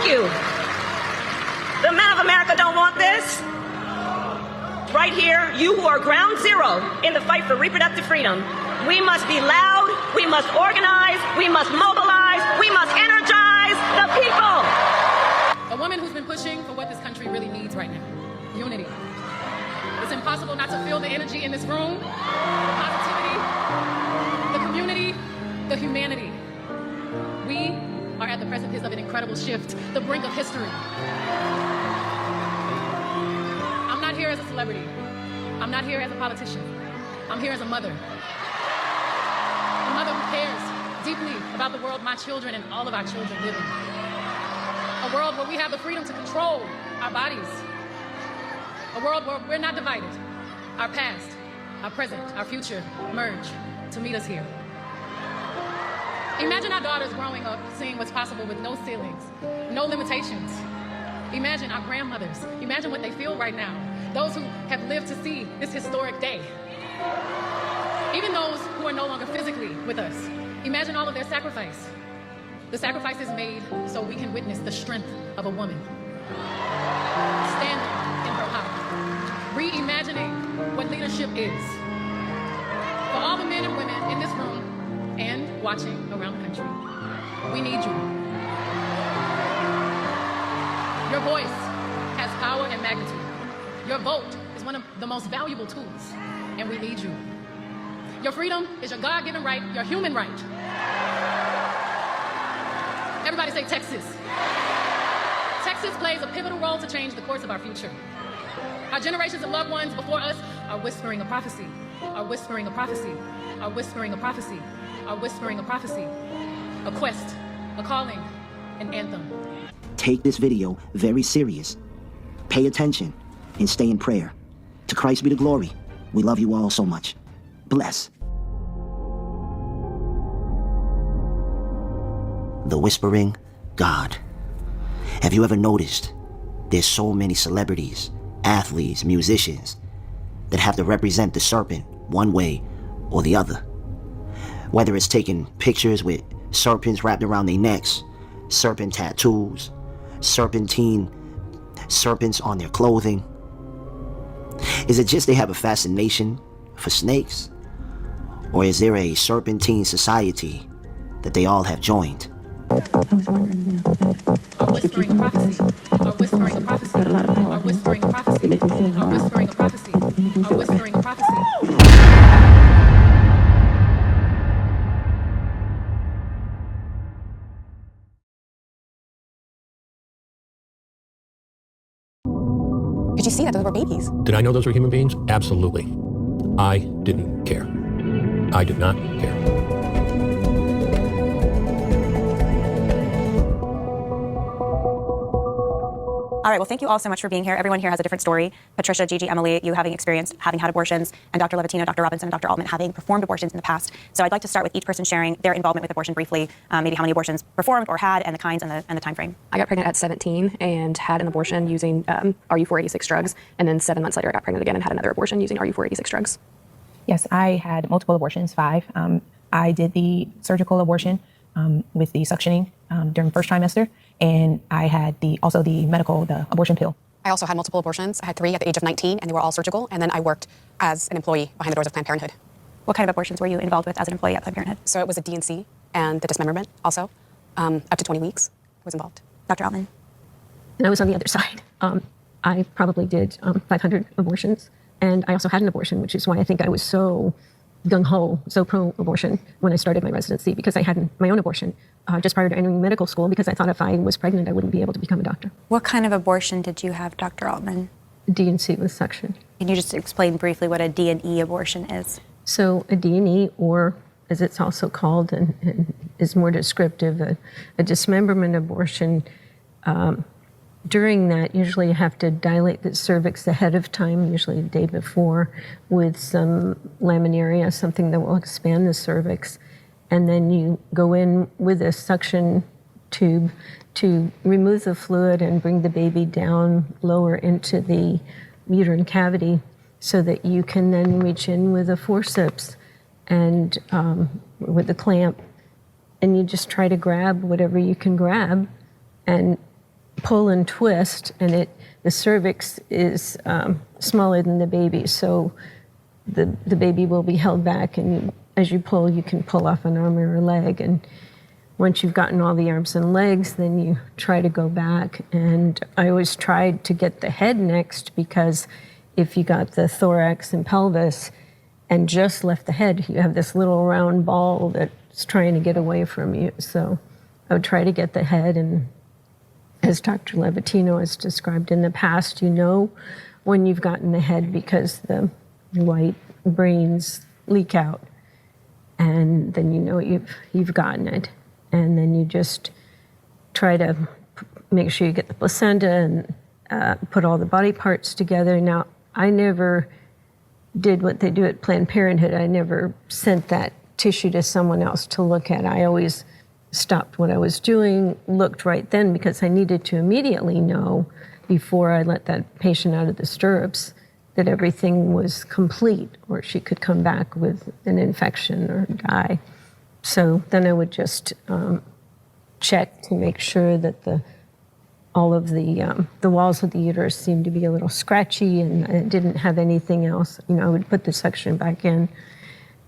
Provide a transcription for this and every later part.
you. The men of America don't want this. Right here, you who are ground zero in the fight for reproductive freedom, we must be loud, we must organize, we must mobilize, we must energize the people. A woman who's been pushing for what this country really needs right now, unity. It's impossible not to feel the energy in this room, the positivity, the community, the humanity. We are at the precipice of an incredible shift, the brink of history. I'm not here as a celebrity. I'm not here as a politician. I'm here as a mother. A mother who cares deeply about the world my children and all of our children live in. A world where we have the freedom to control our bodies. A world where we're not divided. Our past, our present, our future merge to meet us here. Imagine our daughters growing up seeing what's possible with no ceilings, no limitations. Imagine our grandmothers. Imagine what they feel right now. Those who have lived to see this historic day. Even those who are no longer physically with us. Imagine all of their sacrifice. The sacrifices made so we can witness the strength of a woman. Standing in her power. Reimagining what leadership is. For all the men and women in this room and watching around the country, we need you. Your voice has power and magnitude. Your vote is one of the most valuable tools, and we need you. Your freedom is your God-given right, your human right. Everybody say Texas. Texas plays a pivotal role to change the course of our future. Our generations of loved ones before us are whispering a prophecy, are whispering a prophecy, are whispering a prophecy, are whispering a prophecy, a quest, a calling, an anthem. Take this video very serious. Pay attention and stay in prayer. To Christ be the glory. We love you all so much. Bless. The whispering God. Have you ever noticed there's so many celebrities, athletes, musicians that have to represent the serpent one way or the other? Whether it's taking pictures with serpents wrapped around their necks, serpent tattoos, serpentine serpents on their clothing. Is it just they have a fascination for snakes? Or is there a serpentine society that they all have joined? Our whispering prophecy, our whispering prophecy, our whispering prophecy, our whispering prophecy, our whispering prophecy. Did you see that those were babies? Did I know those were human beings? Absolutely. I didn't care. I did not care. All right, well, thank you all so much for being here. Everyone here has a different story. Patricia, Gigi, Emily, you having experienced having had abortions, and Dr. Levitina, Dr. Robinson, and Dr. Altman having performed abortions in the past. So I'd like to start with each person sharing their involvement with abortion briefly, maybe how many abortions performed or had, and the kinds and the time frame. I got pregnant at 17 and had an abortion using RU486 drugs, and then 7 months later I got pregnant again and had another abortion using RU486 drugs. Yes, I had multiple abortions, 5. I did the surgical abortion with the suctioning during first trimester, and I had also the abortion pill. I also had multiple abortions. I had 3 at the age of 19, and they were all surgical, and then I worked as an employee behind the doors of Planned Parenthood. What kind of abortions were you involved with as an employee at Planned Parenthood? So it was a DNC and the dismemberment also. Up to 20 weeks I was involved. Dr. Altman? And I was on the other side. I probably did 500 abortions, and I also had an abortion, which is why I think I was so gung-ho, so pro-abortion when I started my residency, because I had my own abortion just prior to entering medical school, because I thought if I was pregnant, I wouldn't be able to become a doctor. What kind of abortion did you have, Dr. Altman? D&C with suction. Can you just explain briefly what a D&E abortion is? So a D&E, or as it's also called and is more descriptive, a dismemberment abortion, during that, usually you have to dilate the cervix ahead of time, usually the day before, with some laminaria, something that will expand the cervix. And then you go in with a suction tube to remove the fluid and bring the baby down lower into the uterine cavity so that you can then reach in with a forceps and with a clamp, and you just try to grab whatever you can grab. And pull and twist, and the cervix is smaller than the baby, so the baby will be held back, and as you pull, you can pull off an arm or a leg, and once you've gotten all the arms and legs, then you try to go back. And I always tried to get the head next, because if you got the thorax and pelvis and just left the head, you have this little round ball that's trying to get away from you. So I would try to get the head, and as Dr. Levatino has described in the past, you know when you've gotten the head because the white brains leak out, and then you know you've gotten it. And then you just try to make sure you get the placenta and put all the body parts together. Now, I never did what they do at Planned Parenthood. I never sent that tissue to someone else to look at. I always stopped what I was doing, looked right then, because I needed to immediately know before I let that patient out of the stirrups that everything was complete, or she could come back with an infection or die. So then I would just check to make sure that all of the walls of the uterus seemed to be a little scratchy, and I didn't have anything else. You know, I would put the suction back in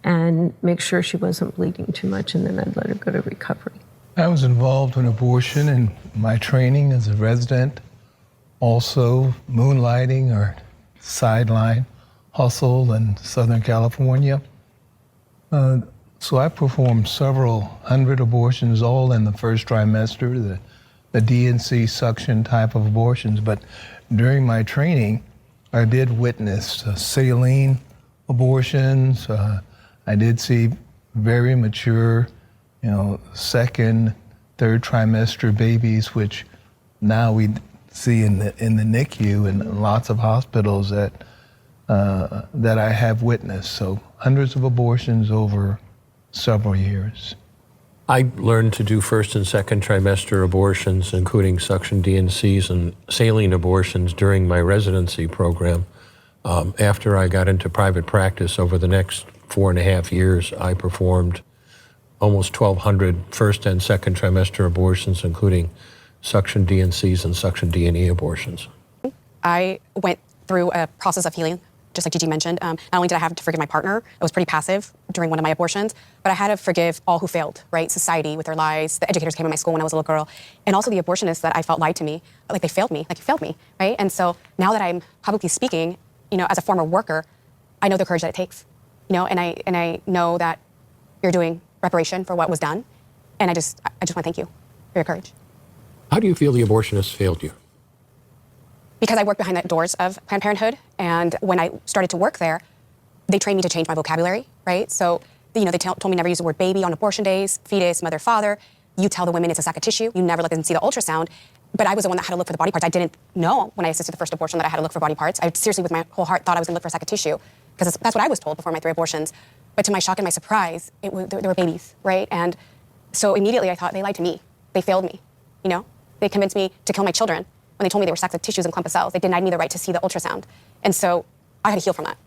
and make sure she wasn't bleeding too much, and then I'd let her go to recovery. I was involved in abortion in my training as a resident, also moonlighting or sideline hustle in Southern California. So I performed several hundred abortions, all in the first trimester, the DNC suction type of abortions. But during my training, I did witness saline abortions. I did see very mature, second, third trimester babies, which now we see in the NICU and lots of hospitals that I have witnessed. So hundreds of abortions over several years. I learned to do first and second trimester abortions, including suction DNCs and saline abortions, during my residency program. After I got into private practice, over the next 4.5 years, I performed almost 1,200 first and second trimester abortions, including suction DNCs and suction D&E abortions. I went through a process of healing, just like Gigi mentioned. Not only did I have to forgive my partner, I was pretty passive during one of my abortions, but I had to forgive all who failed, right? Society with their lies, the educators came to my school when I was a little girl, and also the abortionists that I felt lied to me, like they failed me, like you failed me, right? And so now that I'm publicly speaking, as a former worker, I know the courage that it takes, and I know that you're doing reparation for what was done, and I just want to thank you for your courage. How do you feel the abortionists failed you? Because I worked behind the doors of Planned Parenthood, and when I started to work there, they trained me to change my vocabulary, right? So, they told me never use the word baby on abortion days, fetus, mother, father. You tell the women it's a sack of tissue. You never let them see the ultrasound. But I was the one that had to look for the body parts. I didn't know when I assisted the first abortion that I had to look for body parts. I seriously, with my whole heart, thought I was going to look for a sack of tissue, because that's what I was told before my 3 abortions. But to my shock and my surprise, there were babies, right? And so immediately I thought, they lied to me. They failed me, They convinced me to kill my children when they told me they were sacks of tissues and clump of cells. They denied me the right to see the ultrasound. And so I had to heal from that.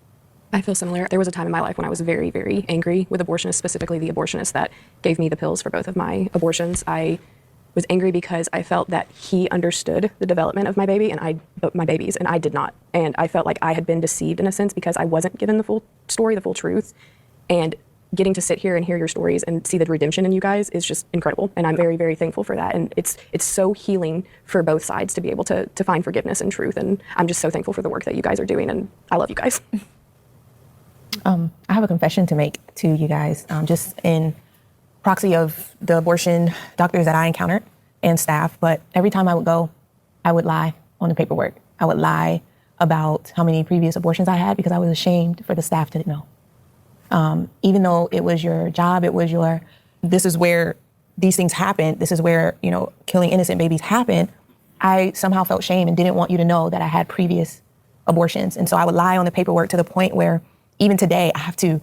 I feel similar. There was a time in my life when I was very, very angry with abortionists, specifically the abortionist that gave me the pills for both of my abortions. I was angry because I felt that he understood the development of my baby and my babies, and I did not. And I felt like I had been deceived in a sense because I wasn't given the full story, the full truth. And getting to sit here and hear your stories and see the redemption in you guys is just incredible. And I'm very, very thankful for that. And it's so healing for both sides to be able to find forgiveness and truth. And I'm just so thankful for the work that you guys are doing. And I love you guys. I have a confession to make to you guys, just in proxy of the abortion doctors that I encountered and staff. But every time I would go, I would lie on the paperwork. I would lie about how many previous abortions I had because I was ashamed for the staff to know. Even though it was your job, this is where these things happen. This is where, killing innocent babies happen. I somehow felt shame and didn't want you to know that I had previous abortions. And so I would lie on the paperwork to the point where even today I have to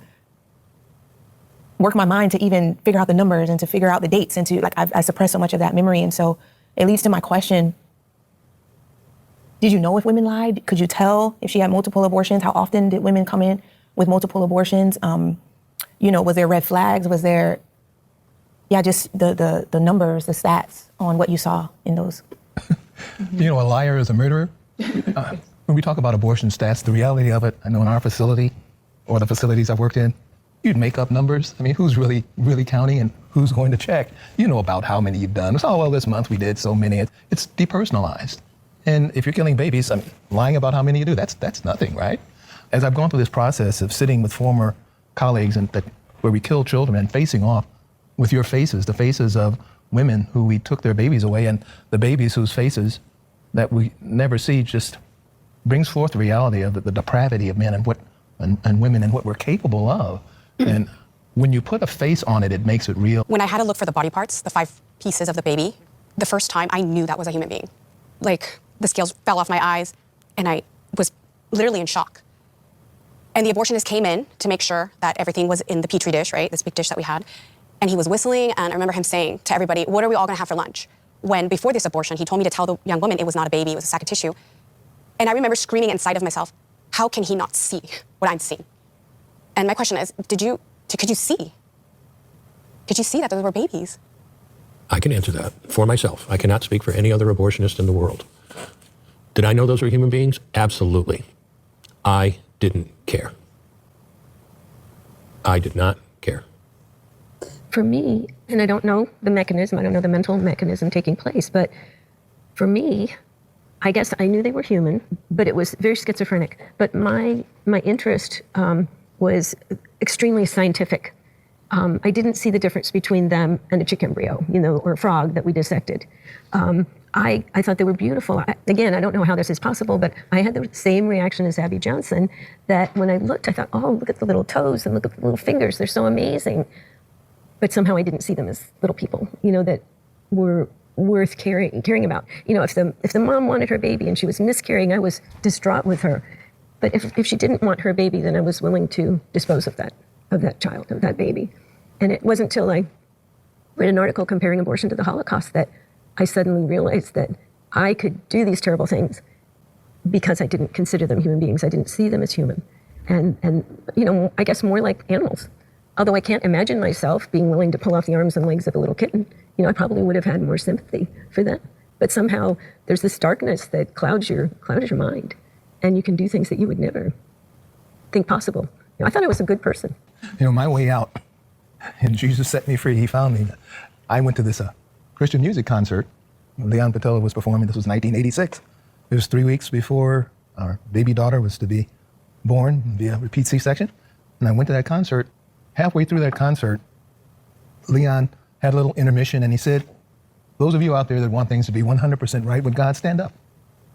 work my mind to even figure out the numbers and to figure out the dates and to I suppress so much of that memory. And so it leads to my question. Did you know if women lied? Could you tell if she had multiple abortions? How often did women come in with multiple abortions? Was there red flags? Was there, just the numbers, the stats on what you saw in those? You know, a liar is a murderer. When we talk about abortion stats, the reality of it, I know in our facility or the facilities I've worked in, you'd make up numbers. I mean, who's really counting and who's going to check? You know about how many you've done. It's, oh, well, this month we did so many. It's depersonalized. And if you're killing babies, I mean, lying about how many you do, that's nothing, right? As I've gone through this process of sitting with former colleagues where we kill children and facing off with your faces, the faces of women who we took their babies away, and the babies whose faces that we never see, just brings forth the reality of the depravity of men and women and what we're capable of. And when you put a face on it, it makes it real. When I had to look for the body parts, the 5 pieces of the baby, the first time I knew that was a human being. Like, the scales fell off my eyes, and I was literally in shock. And the abortionist came in to make sure that everything was in the Petri dish, right? This big dish that we had. And he was whistling, and I remember him saying to everybody, what are we all gonna have for lunch? When before this abortion, he told me to tell the young woman it was not a baby, it was a sack of tissue. And I remember screaming inside of myself, how can he not see what I'm seeing? And my question is, could you see? Could you see that those were babies? I can answer that for myself. I cannot speak for any other abortionist in the world. Did I know those were human beings? Absolutely. I didn't care. I did not care. For me, and I don't know the mechanism, I don't know the mental mechanism taking place, but for me, I guess I knew they were human, but it was very schizophrenic. But my interest was extremely scientific. I didn't see the difference between them and a chicken embryo, or a frog that we dissected. I thought they were beautiful. Again, I don't know how this is possible, but I had the same reaction as Abby Johnson, that when I looked, I thought, oh, look at the little toes and look at the little fingers. They're so amazing. But somehow I didn't see them as little people, that were worth caring about. If the mom wanted her baby and she was miscarrying, I was distraught with her. But if she didn't want her baby, then I was willing to dispose of that child, of that baby. And it wasn't until I read an article comparing abortion to the Holocaust that I suddenly realized that I could do these terrible things because I didn't consider them human beings. I didn't see them as human. And I guess more like animals. Although I can't imagine myself being willing to pull off the arms and legs of a little kitten, I probably would have had more sympathy for that. But somehow there's this darkness that clouds your mind, and you can do things that you would never think possible. I thought I was a good person. My way out, and Jesus set me free. He found me. I went to this Christian music concert. Leon Patella was performing. This was 1986. It was 3 weeks before our baby daughter was to be born via repeat C-section. And I went to that concert. Halfway through that concert, Leon had a little intermission, and he said, those of you out there that want things to be 100% right with God, stand up.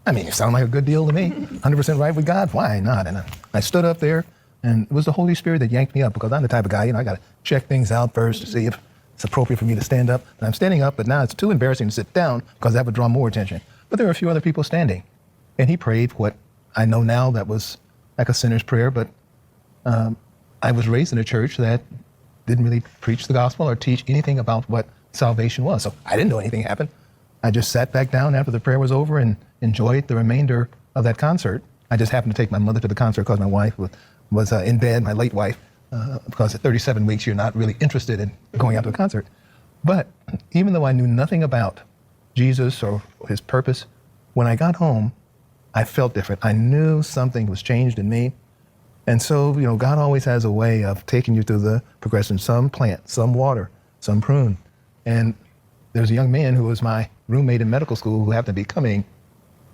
I mean, it sounded like a good deal to me. 100% right with God? Why not? And I stood up there, and it was the Holy Spirit that yanked me up, because I'm the type of guy, I got to check things out first to see if it's appropriate for me to stand up. And I'm standing up, but now it's too embarrassing to sit down because that would draw more attention. But there were a few other people standing. And he prayed what I know now that was like a sinner's prayer, but I was raised in a church that didn't really preach the gospel or teach anything about what salvation was. So I didn't know anything happened. I just sat back down after the prayer was over and enjoyed the remainder of that concert. I just happened to take my mother to the concert because my wife was in bed, my late wife, because at 37 weeks, you're not really interested in going out to a concert. But even though I knew nothing about Jesus or his purpose, when I got home, I felt different. I knew something was changed in me. And so, God always has a way of taking you through the progression. Some plant, some water, some prune. And there's a young man who was my roommate in medical school who happened to be coming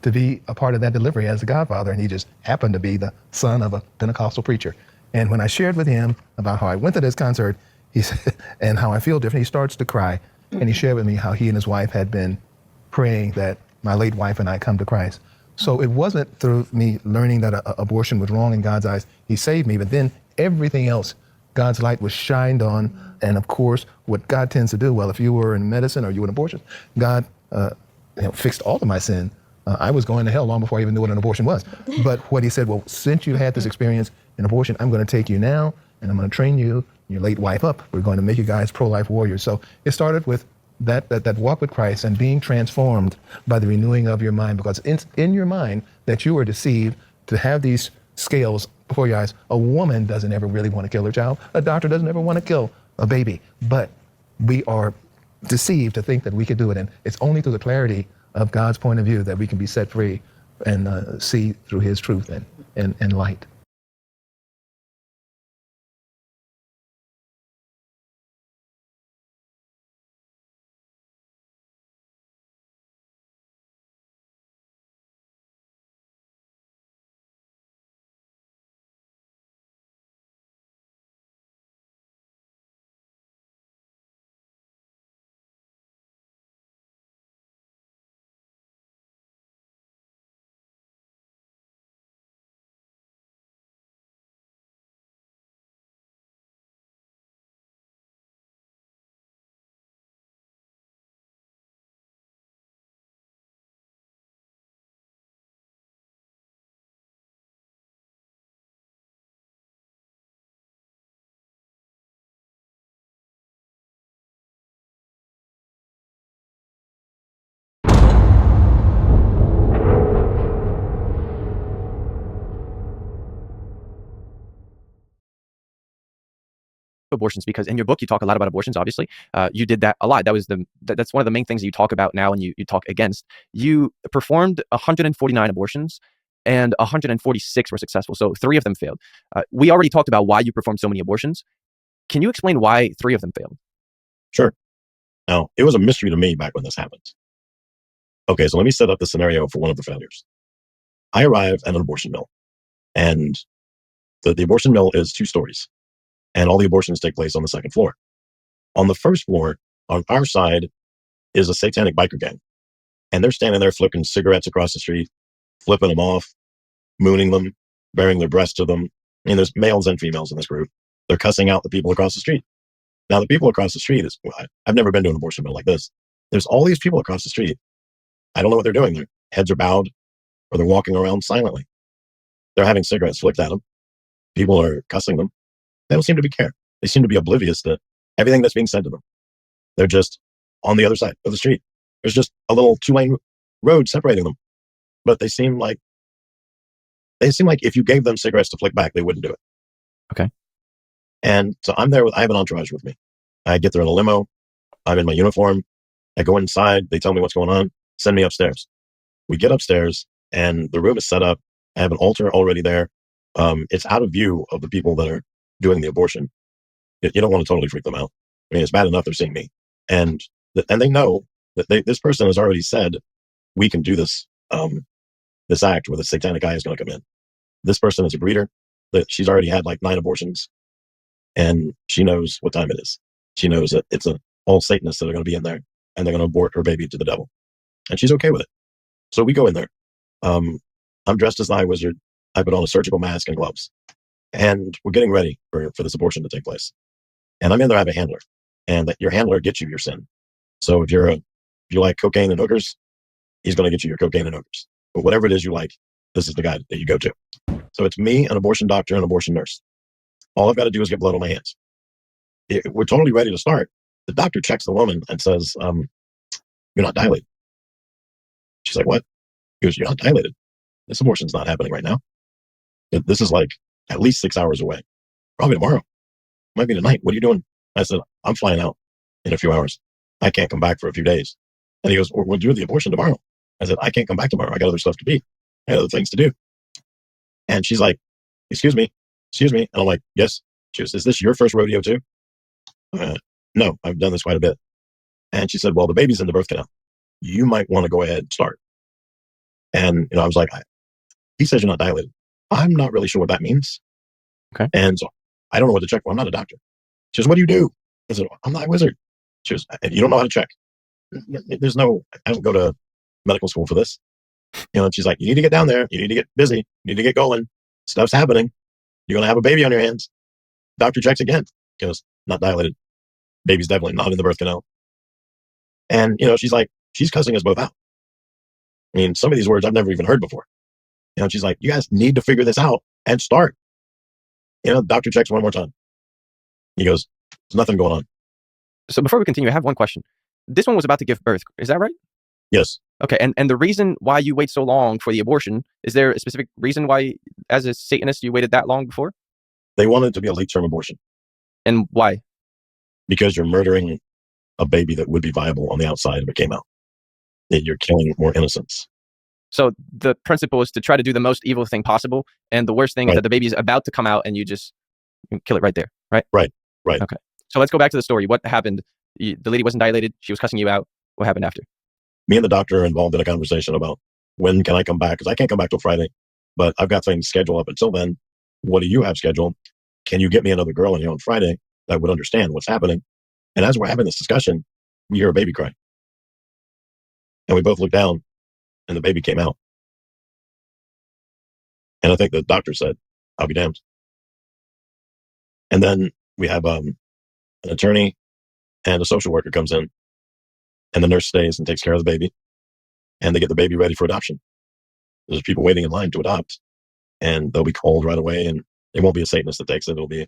to be a part of that delivery as a godfather. And he just happened to be the son of a Pentecostal preacher. And when I shared with him about how I went to this concert, he said, and how I feel different, he starts to cry. And he shared with me how he and his wife had been praying that my late wife and I come to Christ. So it wasn't through me learning that abortion was wrong in God's eyes. He saved me, but then everything else, God's light was shined on. And of course, what God tends to do, well, if you were in medicine or you were in abortion, God fixed all of my sin. I was going to hell long before I even knew what an abortion was. But what he said, well, since you had this experience in abortion, I'm going to take you now, and I'm going to train you and your late wife up. We're going to make you guys pro-life warriors. So it started with that walk with Christ and being transformed by the renewing of your mind, because in your mind that you are deceived to have these scales before your eyes. A woman doesn't ever really want to kill her child. A doctor doesn't ever want to kill a baby. But we are deceived to think that we could do it. And it's only through the clarity of God's point of view, that we can be set free and see through his truth and light. Abortions, because in your book you talk a lot about abortions. Obviously, you did that a lot. That's one of the main things that you talk about now, and you talk against. You performed 149 abortions, and 146 were successful. So 3 of them failed. We already talked about why you performed so many abortions. Can you explain why 3 of them failed? Sure. Now, it was a mystery to me back when this happened. Okay, so let me set up the scenario for one of the failures. I arrive at an abortion mill, and the abortion mill is 2 stories, and all the abortions take place on the 2nd floor. On the 1st floor, on our side, is a Satanic biker gang, and they're standing there flipping cigarettes across the street, flipping them off, mooning them, bearing their breasts to them. I mean, there's males and females in this group. They're cussing out the people across the street. Now, the people across the street I've never been to an abortion mill like this. There's all these people across the street. I don't know what they're doing. Their heads are bowed, or they're walking around silently. They're having cigarettes flicked at them. People are cussing them. They don't seem to be care. They seem to be oblivious to everything that's being said to them. They're just on the other side of the street. There's just a little 2-lane road separating them. But they seem like if you gave them cigarettes to flick back, they wouldn't do it. Okay. And so I'm there. I have an entourage with me. I get there in a limo. I'm in my uniform. I go inside. They tell me what's going on. Send me upstairs. We get upstairs, and the room is set up. I have an altar already there. It's out of view of the people that are doing the abortion. You don't want to totally freak them out. I mean, it's bad enough they're seeing me, and they know that this person has already said we can do this this act where the satanic eye is going to come in. This person is a breeder. That she's already had like 9 abortions, and she knows what time it is. She knows that it's all Satanists that are going to be in there, and they're going to abort her baby to the devil, and she's okay with it. So we go in there. I'm dressed as the Eye Wizard. I put on a surgical mask and gloves, and we're getting ready for this abortion to take place. And I'm in there. I have a handler, and that your handler gets you your sin. So if you like cocaine and hookers, he's going to get you your cocaine and hookers. But whatever it is you like, this is the guy that you go to. So it's me, an abortion doctor, and an abortion nurse. All I've got to do is get blood on my hands. We're totally ready to start. The doctor checks the woman and says, "You're not dilated." She's like, "What?" He goes, "You're not dilated. This abortion's not happening right now. This is like at least 6 hours away. Probably tomorrow. Might be tonight. What are you doing?" I said, "I'm flying out in a few hours. I can't come back for a few days." And he goes, "We'll do the abortion tomorrow." I said, "I can't come back tomorrow. I got other stuff to be. I got other things to do." And she's like, excuse me. And I'm like, "Yes." She goes, "Is this your first rodeo too?" "No, I've done this quite a bit." And she said, "Well, the baby's in the birth canal. You might want to go ahead and start." And, I was like, he says you're not dilated. I'm not really sure what that means. Okay. And so I don't know what to check for. I'm not a doctor. She goes, "What do you do?" I said, "I'm the Eye Wizard." She goes, "You don't know how to check." I don't go to medical school for this. And she's like, "You need to get down there. You need to get busy. You need to get going. Stuff's happening. You're going to have a baby on your hands." Doctor checks again. He goes, "Not dilated. Baby's definitely not in the birth canal." And, she's cussing us both out. I mean, some of these words I've never even heard before. She's like, "You guys need to figure this out and start." The doctor checks one more time. He goes, "There's nothing going on." So before we continue, I have one question. This one was about to give birth. Is that right? Yes. Okay. And the reason why you wait so long for the abortion, is there a specific reason why, as a Satanist, you waited that long before? They wanted it to be a late term abortion. And why? Because you're murdering a baby that would be viable on the outside if it came out. you're killing more innocents. So the principle is to try to do the most evil thing possible, and the worst thing is Right. that the baby is about to come out, and you just kill it right there, right? Right. Okay. So let's go back to the story. What happened? The lady wasn't dilated. She was cussing you out. What happened after? Me and the doctor are involved in a conversation about when can I come back, because I can't come back till Friday, but I've got things scheduled up until then. What do you have scheduled? Can you get me another girl in here on Friday that would understand what's happening? And as we're having this discussion, we hear a baby cry. And we both look down, and the baby came out. And I think the doctor said, I'll be damned. And then we have an attorney and a social worker comes in, and the nurse stays and takes care of the baby, and they get the baby ready for adoption. There's people waiting in line to adopt, and they'll be called right away, and it won't be a Satanist that takes it. It'll be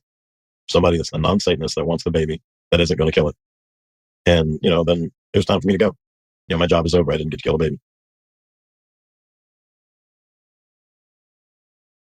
somebody that's a non-Satanist that wants the baby, that isn't going to kill it. And, then it was time for me to go. My job is over. I didn't get to kill a baby.